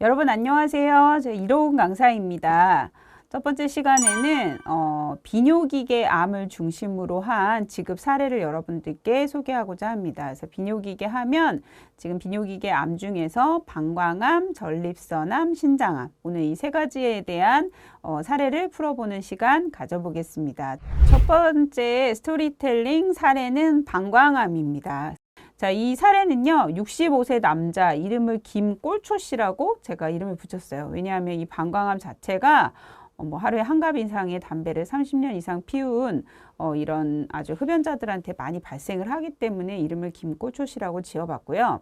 여러분 안녕하세요. 저 이로운 강사입니다. 첫 번째 시간에는 비뇨기계 암을 중심으로 한 지급 사례를 여러분들께 소개하고자 합니다. 그래서 비뇨기계 하면 지금 비뇨기계 암 중에서 방광암, 전립선암, 신장암, 오늘 이 세 가지에 대한 사례를 풀어보는 시간 가져보겠습니다. 첫 번째 스토리텔링 사례는 방광암입니다. 자, 이 사례는요, 65세 남자, 이름을 김꼴초 씨라고 제가 이름을 붙였어요. 왜냐하면 이 방광암 자체가 하루에 한 갑 이상의 담배를 30년 이상 피운 이런 아주 흡연자들한테 많이 발생을 하기 때문에 이름을 김꼴초 씨라고 지어봤고요.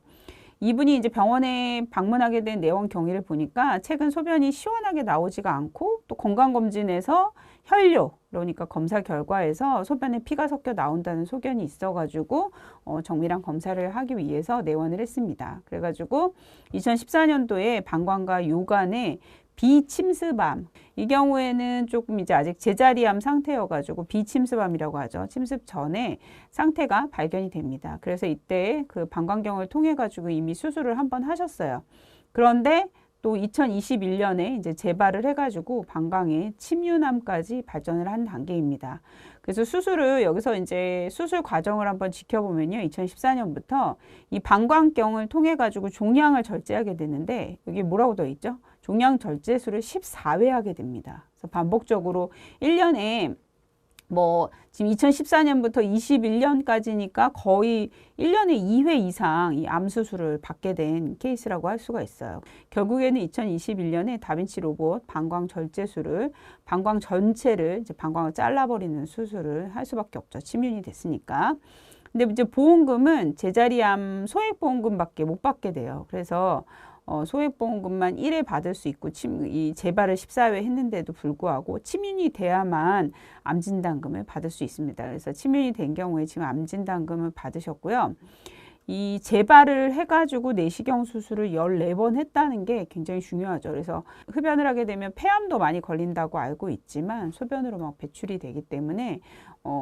이분이 이제 병원에 방문하게 된 내원 경위를 보니까 최근 소변이 시원하게 나오지가 않고 또 건강검진에서 혈뇨, 그러니까 검사 결과에서 소변에 피가 섞여 나온다는 소견이 있어가지고 정밀한 검사를 하기 위해서 내원을 했습니다. 그래가지고 2014년도에 방광과 요관에 비침습암, 이 경우에는 조금 이제 아직 제자리암 상태여가지고 비침습암이라고 하죠. 침습 전에 상태가 발견이 됩니다. 그래서 이때 그 방광경을 통해 가지고 이미 수술을 한번 하셨어요. 그런데 또 2021년에 이제 재발을 해가지고 방광에 침유암까지 발전을 한 단계입니다. 그래서 수술을 여기서 이제 수술 과정을 한번 지켜보면요, 2014년부터 이 방광경을 통해 가지고 종양을 절제하게 되는데 여기 뭐라고 되어 있죠? 종양 절제술을 14회 하게 됩니다. 그래서 반복적으로 1년에 지금 2014년부터 21년까지니까 거의 1년에 2회 이상 이 암 수술을 받게 된 케이스라고 할 수가 있어요. 결국에는 2021년에 다빈치 로봇 방광 절제술을 방광 전체를 이제 방광을 잘라버리는 수술을 할 수밖에 없죠. 침윤이 됐으니까. 근데 이제 보험금은 제자리암 소액보험금밖에 못 받게 돼요. 그래서 소액보험금만 1회 받을 수 있고 이 재발을 14회 했는데도 불구하고 침윤이 돼야만 암진단금을 받을 수 있습니다. 그래서 침윤이 된 경우에 지금 암진단금을 받으셨고요. 이 재발을 해가지고 내시경 수술을 14번 했다는 게 굉장히 중요하죠. 그래서 흡연을 하게 되면 폐암도 많이 걸린다고 알고 있지만 소변으로 막 배출이 되기 때문에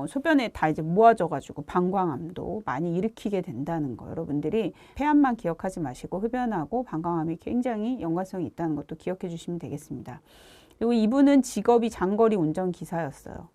소변에 다 이제 모아져가지고 방광암도 많이 일으키게 된다는 거, 여러분들이 폐암만 기억하지 마시고 흡연하고 방광암이 굉장히 연관성이 있다는 것도 기억해 주시면 되겠습니다. 그리고 이분은 직업이 장거리 운전기사였어요.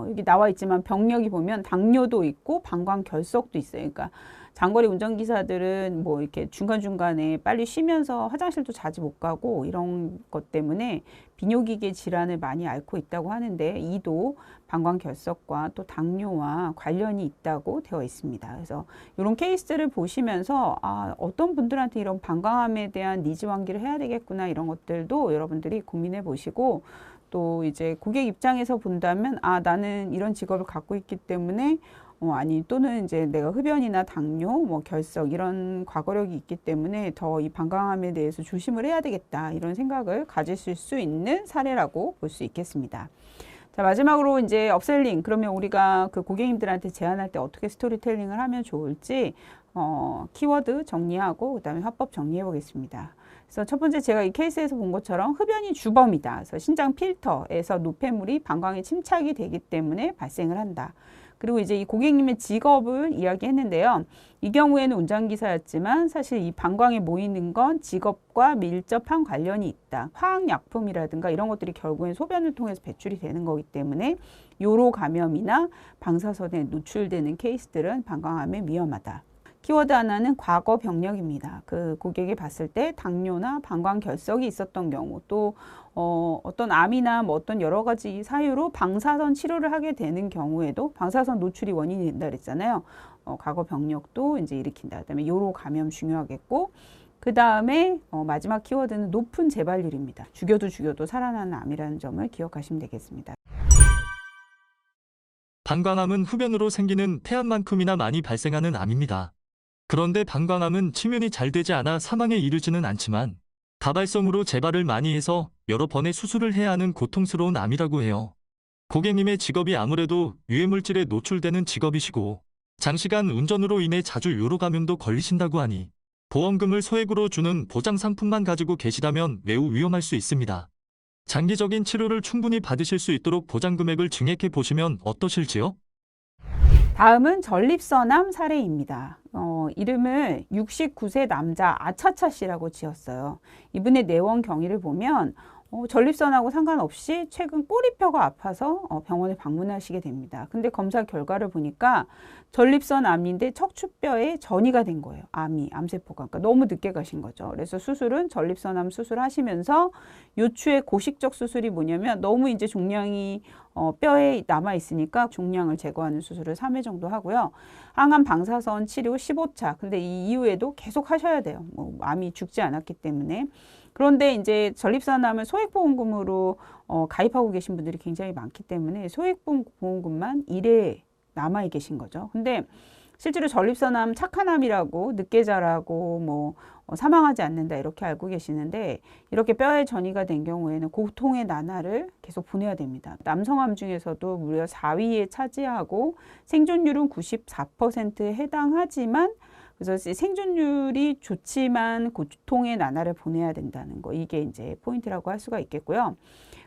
여기 나와 있지만 병력이 보면 당뇨도 있고 방광 결석도 있어요. 그러니까 장거리 운전기사들은 이렇게 중간중간에 빨리 쉬면서 화장실도 자주 못 가고 이런 것 때문에 비뇨기계 질환을 많이 앓고 있다고 하는데 이도 방광 결석과 또 당뇨와 관련이 있다고 되어 있습니다. 그래서 이런 케이스를 보시면서 어떤 분들한테 이런 방광암에 대한 니즈 환기를 해야 되겠구나, 이런 것들도 여러분들이 고민해 보시고, 또 이제 고객 입장에서 본다면 나는 이런 직업을 갖고 있기 때문에 또는 이제 내가 흡연이나 당뇨, 결석 이런 과거력이 있기 때문에 더 이 방광암에 대해서 조심을 해야 되겠다, 이런 생각을 가지실 수 있는 사례라고 볼 수 있겠습니다. 자, 마지막으로 이제 업셀링, 그러면 우리가 그 고객님들한테 제안할 때 어떻게 스토리텔링을 하면 좋을지 키워드 정리하고 그다음에 화법 정리해 보겠습니다. 그래서 첫 번째, 제가 이 케이스에서 본 것처럼 흡연이 주범이다. 그래서 신장 필터에서 노폐물이 방광에 침착이 되기 때문에 발생을 한다. 그리고 이제 이 고객님의 직업을 이야기했는데요. 이 경우에는 운전기사였지만 사실 이 방광에 모이는 건 직업과 밀접한 관련이 있다. 화학약품이라든가 이런 것들이 결국엔 소변을 통해서 배출이 되는 거기 때문에 요로 감염이나 방사선에 노출되는 케이스들은 방광암에 위험하다. 키워드 하나는 과거 병력입니다. 그 고객이 봤을 때 당뇨나 방광 결석이 있었던 경우, 또 어떤 암이나 어떤 여러 가지 사유로 방사선 치료를 하게 되는 경우에도 방사선 노출이 원인이 된다 그랬잖아요. 과거 병력도 이제 일으킨다. 그다음에 요로 감염 중요하겠고, 그 다음에 마지막 키워드는 높은 재발률입니다. 죽여도 살아나는 암이라는 점을 기억하시면 되겠습니다. 방광암은 흡연으로 생기는 폐암만큼이나 많이 발생하는 암입니다. 그런데 방광암은 침윤이 잘 되지 않아 사망에 이르지는 않지만 다발성으로 재발을 많이 해서 여러 번의 수술을 해야 하는 고통스러운 암이라고 해요. 고객님의 직업이 아무래도 유해물질에 노출되는 직업이시고 장시간 운전으로 인해 자주 요로 감염도 걸리신다고 하니 보험금을 소액으로 주는 보장 상품만 가지고 계시다면 매우 위험할 수 있습니다. 장기적인 치료를 충분히 받으실 수 있도록 보장 금액을 증액해 보시면 어떠실지요? 다음은 전립선암 사례입니다. 이름을 69세 남자 아차차 씨라고 지었어요. 이분의 내원 경위를 보면 전립선하고 상관없이 최근 꼬리뼈가 아파서 병원에 방문하시게 됩니다. 근데 검사 결과를 보니까 전립선 암인데 척추뼈에 전이가 된 거예요. 암세포가. 그러니까 너무 늦게 가신 거죠. 그래서 수술은 전립선암 수술하시면서 요추의 고식적 수술이 뭐냐면 너무 이제 종양이 뼈에 남아 있으니까 종양을 제거하는 수술을 3회 정도 하고요. 항암 방사선 치료 15차. 근데 이 이후에도 계속 하셔야 돼요. 뭐 암이 죽지 않았기 때문에. 그런데 이제 전립선암을 소액보험금으로 가입하고 계신 분들이 굉장히 많기 때문에 소액보험금만 1회 남아 계신 거죠. 근데 실제로 전립선암 착한 암이라고 늦게 자라고 뭐 사망하지 않는다 이렇게 알고 계시는데 이렇게 뼈에 전이가 된 경우에는 고통의 나날을 계속 보내야 됩니다. 남성암 중에서도 무려 4위에 차지하고 생존율은 94%에 해당하지만 그래서 생존율이 좋지만 고통의 나날을 보내야 된다는 거 이게 이제 포인트라고 할 수가 있겠고요.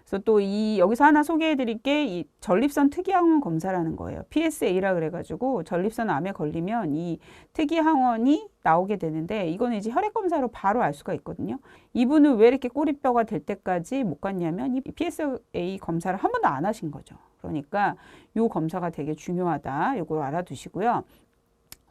그래서 또 여기서 하나 소개해 드릴 게 이 전립선 특이항원 검사라는 거예요. PSA라 그래가지고 전립선 암에 걸리면 이 특이항원이 나오게 되는데 이거는 이제 혈액 검사로 바로 알 수가 있거든요. 이분은 왜 이렇게 꼬리뼈가 될 때까지 못 갔냐면 이 PSA 검사를 한 번도 안 하신 거죠. 그러니까 이 검사가 되게 중요하다. 이걸 알아두시고요.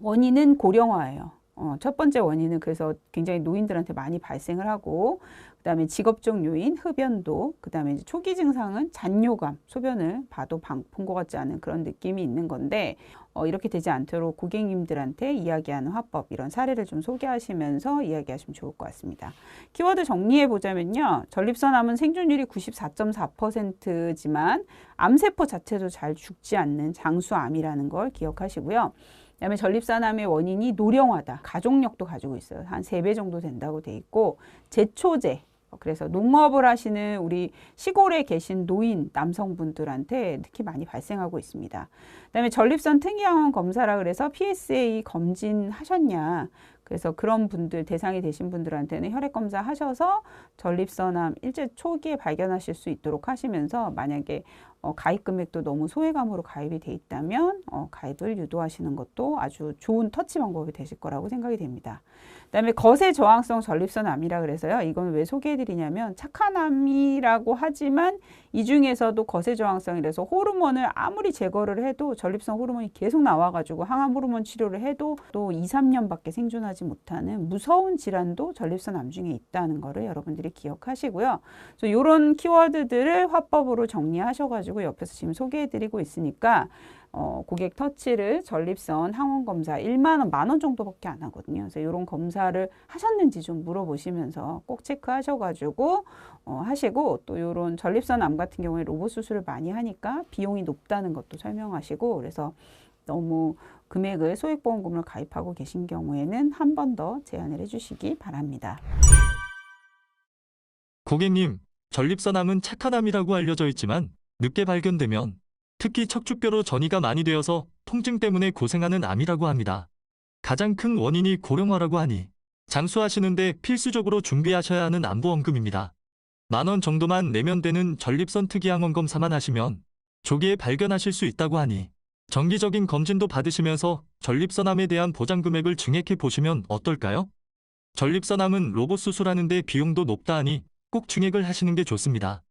원인은 고령화예요. 첫 번째 원인은 그래서 굉장히 노인들한테 많이 발생을 하고 그다음에 직업적 요인, 흡연도, 그다음에 이제 초기 증상은 잔뇨감, 소변을 봐도 본 것 같지 않은 그런 느낌이 있는 건데 이렇게 되지 않도록 고객님들한테 이야기하는 화법 이런 사례를 좀 소개하시면서 이야기하시면 좋을 것 같습니다. 키워드 정리해 보자면요. 전립선암은 생존율이 94.4%지만 암세포 자체도 잘 죽지 않는 장수암이라는 걸 기억하시고요. 그다음에 전립선암의 원인이 노령화다. 가족력도 가지고 있어요. 한 3배 정도 된다고 돼 있고 제초제. 그래서 농업을 하시는 우리 시골에 계신 노인 남성분들한테 특히 많이 발생하고 있습니다. 그다음에 전립선 특이항원 검사라 그래서 PSA 검진하셨냐. 그래서 그런 분들 대상이 되신 분들한테는 혈액 검사 하셔서 전립선암 일제 초기에 발견하실 수 있도록 하시면서 만약에 가입 금액도 너무 소액암으로 가입이 돼 있다면 가입을 유도하시는 것도 아주 좋은 터치 방법이 되실 거라고 생각이 됩니다. 그다음에 거세 저항성 전립선암이라 그래서요. 이건 왜 소개해드리냐면 착한 암이라고 하지만 이 중에서도 거세 저항성이라서 호르몬을 아무리 제거를 해도 전립선 호르몬이 계속 나와가지고 항암 호르몬 치료를 해도 또 2, 3년밖에 생존하지 못하는 무서운 질환도 전립선암 중에 있다는 거를 여러분들이 기억하시고요. 그래서 이런 키워드들을 화법으로 정리하셔가지고 옆에서 지금 소개해드리고 있으니까 고객 터치를 전립선 항원 검사 1만 원, 10,000원 정도밖에 안 하거든요. 그래서 이런 검사를 하셨는지 좀 물어보시면서 꼭 체크하셔가지고 하시고 또 이런 전립선 암 같은 경우에 로봇 수술을 많이 하니까 비용이 높다는 것도 설명하시고 그래서 너무 금액을 소액보험금을 가입하고 계신 경우에는 한 번 더 제안을 해주시기 바랍니다. 고객님, 전립선암은 착한 암이라고 알려져 있지만 늦게 발견되면 특히 척추뼈로 전이가 많이 되어서 통증 때문에 고생하는 암이라고 합니다. 가장 큰 원인이 고령화라고 하니 장수하시는데 필수적으로 준비하셔야 하는 암보험금입니다. 10,000원 정도만 내면 되는 전립선 특이항원 검사만 하시면 조기에 발견하실 수 있다고 하니 정기적인 검진도 받으시면서 전립선암에 대한 보장 금액을 증액해 보시면 어떨까요? 전립선암은 로봇 수술하는데 비용도 높다 하니 꼭 증액을 하시는 게 좋습니다.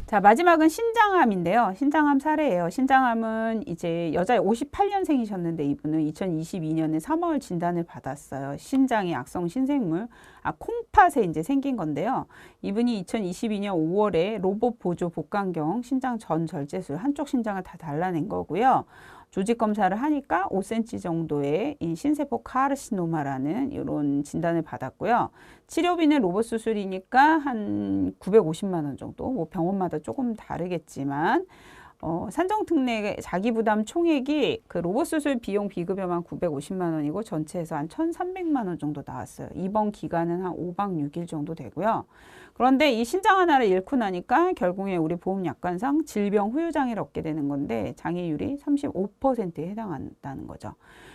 자, 마지막은 신장암인데요. 신장암 사례예요. 신장암은 이제 여자 58년생이셨는데 이분은 2022년에 3월 진단을 받았어요. 신장의 악성 신생물, 콩팥에 이제 생긴 건데요. 이분이 2022년 5월에 로봇 보조 복강경 신장 전 절제술 한쪽 신장을 다 달라낸 거고요. 조직 검사를 하니까 5cm 정도의 신세포 카르시노마라는 이런 진단을 받았고요. 치료비는 로봇 수술이니까 한 950만 원 정도, 뭐 병원마다 조금 다르겠지만 산정특례 자기부담 총액이 그 로봇 수술 비용 비급여만 950만 원이고 전체에서 한 1,300만 원 정도 나왔어요. 입원 기간은 한 5박 6일 정도 되고요. 그런데 이 신장 하나를 잃고 나니까 결국에 우리 보험약관상 질병 후유장애를 얻게 되는 건데 장애율이 35%에 해당한다는 거죠.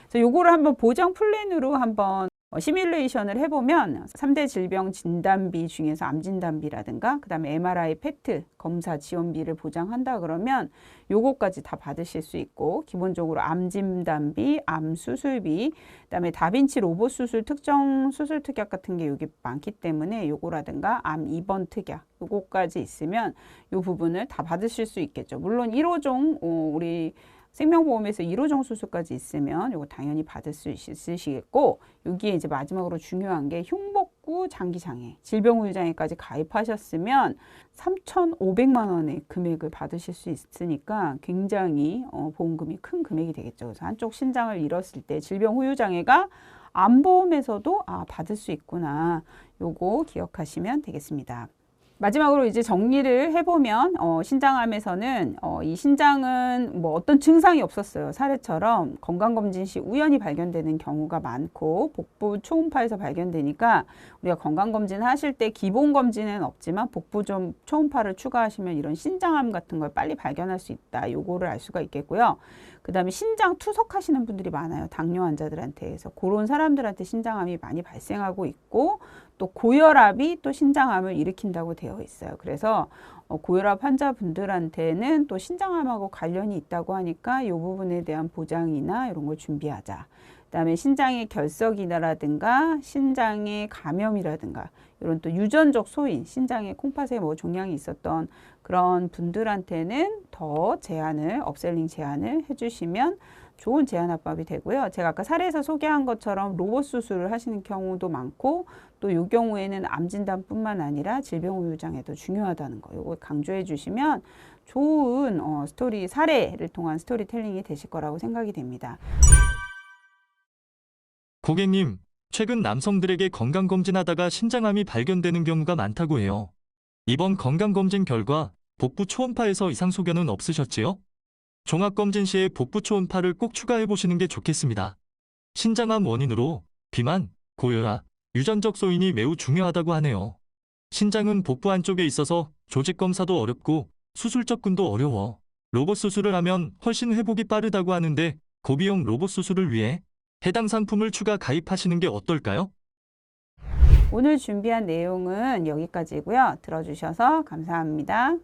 그래서 요거를 한번 보장 플랜으로 한번 시뮬레이션을 해보면 3대 질병 진단비 중에서 암 진단비라든가 그다음에 MRI, PET 검사 지원비를 보장한다 그러면 요거까지 다 받으실 수 있고 기본적으로 암 진단비, 암 수술비, 그다음에 다빈치 로봇 수술 특정 수술 특약 같은 게 여기 많기 때문에 요거라든가 암 입원 특약 요거까지 있으면 요 부분을 다 받으실 수 있겠죠. 물론 1호종 우리 생명보험에서 1호종 수술까지 있으면 이거 당연히 받을 수 있으시겠고 여기에 이제 마지막으로 중요한 게 흉복구 장기장애, 질병우유장애까지 가입하셨으면 3,500만 원의 금액을 받으실 수 있으니까 굉장히 보험금이 큰 금액이 되겠죠. 그래서 한쪽 신장을 잃었을 때 질병후유장애가 암보험에서도 받을 수 있구나. 요거 기억하시면 되겠습니다. 마지막으로 이제 정리를 해보면 신장암에서는 이 신장은 뭐 어떤 증상이 없었어요. 사례처럼 건강검진 시 우연히 발견되는 경우가 많고 복부 초음파에서 발견되니까 우리가 건강검진 하실 때 기본검진은 없지만 복부 좀 초음파를 추가하시면 이런 신장암 같은 걸 빨리 발견할 수 있다. 요거를 알 수가 있겠고요. 그 다음에 신장 투석하시는 분들이 많아요. 당뇨 환자들한테. 그래서 그런 사람들한테 신장암이 많이 발생하고 있고 또 고혈압이 또 신장암을 일으킨다고 되어 있어요. 그래서 고혈압 환자분들한테는 또 신장암하고 관련이 있다고 하니까 이 부분에 대한 보장이나 이런 걸 준비하자. 그다음에 신장의 결석이라든가 신장의 감염이라든가 이런 또 유전적 소인, 신장에 콩팥에 뭐 종양이 있었던 그런 분들한테는 더 제한을, 업셀링 제한을 해주시면 좋은 제한화법이 되고요. 제가 아까 사례에서 소개한 것처럼 로봇 수술을 하시는 경우도 많고 또 이 경우에는 암 진단뿐만 아니라 질병우유장애도 중요하다는 거 이거 강조해 주시면 좋은 스토리 사례를 통한 스토리텔링이 되실 거라고 생각이 됩니다. 고객님, 최근 남성들에게 건강검진하다가 신장암이 발견되는 경우가 많다고 해요. 이번 건강검진 결과 복부 초음파에서 이상 소견은 없으셨지요? 종합검진 시에 복부 초음파를 꼭 추가해 보시는 게 좋겠습니다. 신장암 원인으로 비만, 고혈압, 유전적 소인이 매우 중요하다고 하네요. 신장은 복부 안쪽에 있어서 조직 검사도 어렵고 수술 접근도 어려워. 로봇 수술을 하면 훨씬 회복이 빠르다고 하는데 고비용 로봇 수술을 위해 해당 상품을 추가 가입하시는 게 어떨까요? 오늘 준비한 내용은 여기까지고요. 들어주셔서 감사합니다.